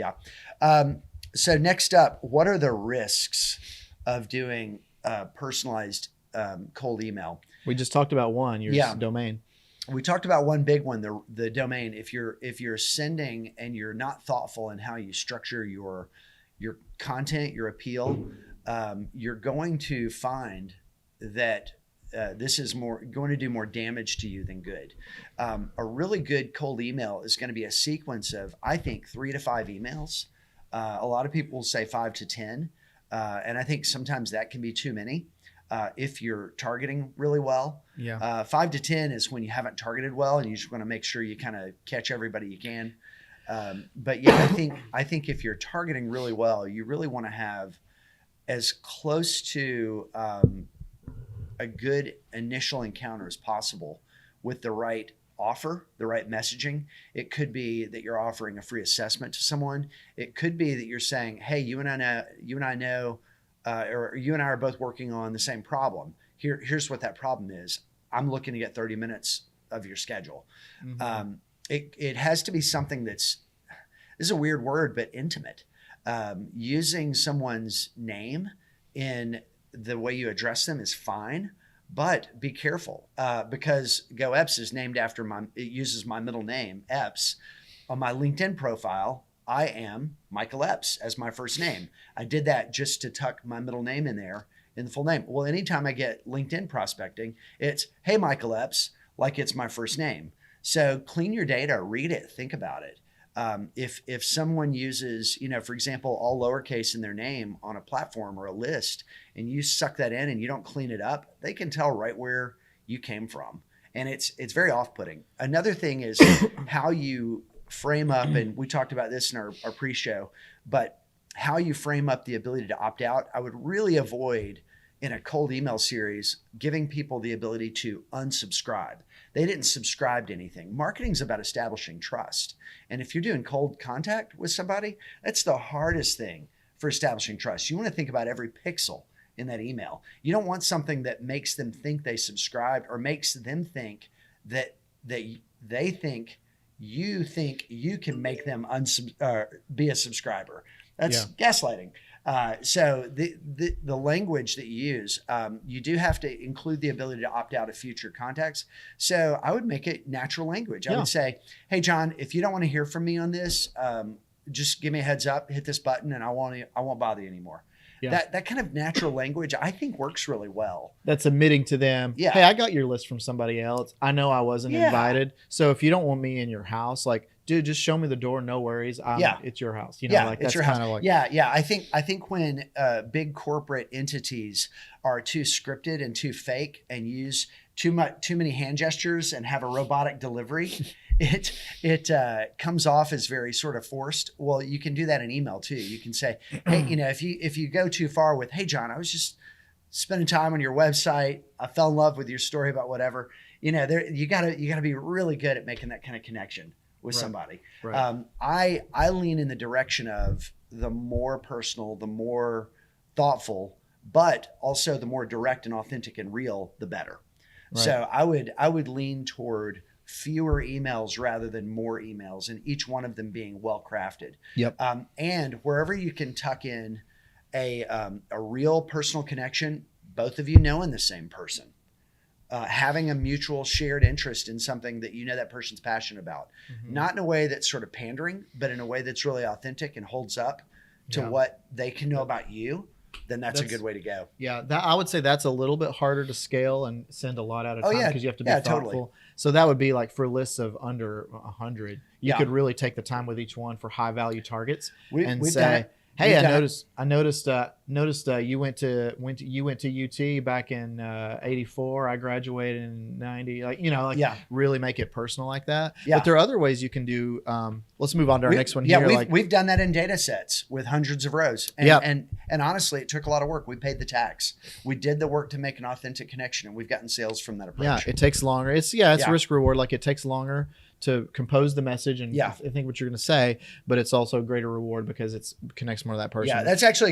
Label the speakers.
Speaker 1: Yeah. So next up, what are the risks of doing personalized cold email?
Speaker 2: We just talked about one, your domain.
Speaker 1: We talked about one big one, the domain. If you're sending and you're not thoughtful in how you structure your content, your appeal, you're going to find that this is going to do more damage to you than good. A really good cold email is going to be a sequence of, I think, 3 to 5 emails. A lot of people say 5 to 10, and I think sometimes that can be too many. If you're targeting really well. 5 to 10 is when you haven't targeted well and you just want to make sure you kind of catch everybody you can. But yeah, I think if you're targeting really well, you really want to have as close to a good initial encounter as possible with the right offer, the right messaging. It could be that you're offering a free assessment to someone. It could be that you're saying, hey, you and I know, or you and I are both working on the same problem. Here's what that problem is. I'm looking to get 30 minutes of your schedule. Mm-hmm. It has to be something this is a weird word, but intimate. Using someone's name in the way you address them is fine, but be careful because GoEps is named after it uses my middle name, Epps. On my LinkedIn profile, I am Michael Epps as my first name. I did that just to tuck my middle name in there in the full name. Well, anytime I get LinkedIn prospecting, it's, hey, Michael Epps, like it's my first name. So clean your data, read it, think about it. If someone uses, for example, all lowercase in their name on a platform or a list, and you suck that in and you don't clean it up, they can tell right where you came from. And it's very off-putting. Another thing is how you frame up, and we talked about this in our pre-show, but how you frame up the ability to opt out. I would really avoid in a cold email series giving people the ability to unsubscribe. They didn't subscribe to anything. Marketing is about establishing trust. And if you're doing cold contact with somebody, that's the hardest thing for establishing trust. You want to think about every pixel in that email. You don't want something that makes them think they subscribed or makes them think that they think you can make them be a subscriber. That's gaslighting. So the language that you use, you do have to include the ability to opt out of future contacts. So I would make it natural language. I would say, hey, John, if you don't want to hear from me on this, just give me a heads up, hit this button, and I won't bother you anymore. Yeah. That kind of natural language, I think, works really well.
Speaker 2: That's admitting to them, hey, I got your list from somebody else. I know I wasn't invited. So if you don't want me in your house, like, dude, just show me the door. No worries. It's your house.
Speaker 1: It's your house. Like, I think when big corporate entities are too scripted and too fake and use too many hand gestures and have a robotic delivery, it comes off as very sort of forced. Well, you can do that in email too. You can say, hey, if you go too far with, hey, John, I was just spending time on your website. I fell in love with your story about whatever. You gotta be really good at making that kind of connection with somebody. Right. I lean in the direction of the more personal, the more thoughtful, but also the more direct and authentic and real, the better. Right. So I would lean toward fewer emails rather than more emails, and each one of them being well crafted.
Speaker 2: Yep.
Speaker 1: And wherever you can tuck in a real personal connection, both of you knowing the same person. Having a mutual shared interest in something that that person's passionate about, not in a way that's sort of pandering, but in a way that's really authentic and holds up to what they can know about you, then that's a good way to go.
Speaker 2: Yeah, I would say that's a little bit harder to scale and send a lot at a time because you have to be thoughtful. Totally. So that would be like for lists of under 100, you could really take the time with each one for high value targets and say, hey, I noticed you went to UT back in 84. I graduated in 90. Really make it personal like that. Yeah. But there are other ways you can do. Let's move on to our next one here.
Speaker 1: Yeah, we've done that in data sets with hundreds of rows. And honestly, it took a lot of work. We paid the tax. We did the work to make an authentic connection, and we've gotten sales from that approach.
Speaker 2: Yeah, it takes longer. It's risk reward. Like it takes longer to compose the message and I think what you're going to say, but it's also a greater reward because it connects more to that person.
Speaker 1: Yeah, that's actually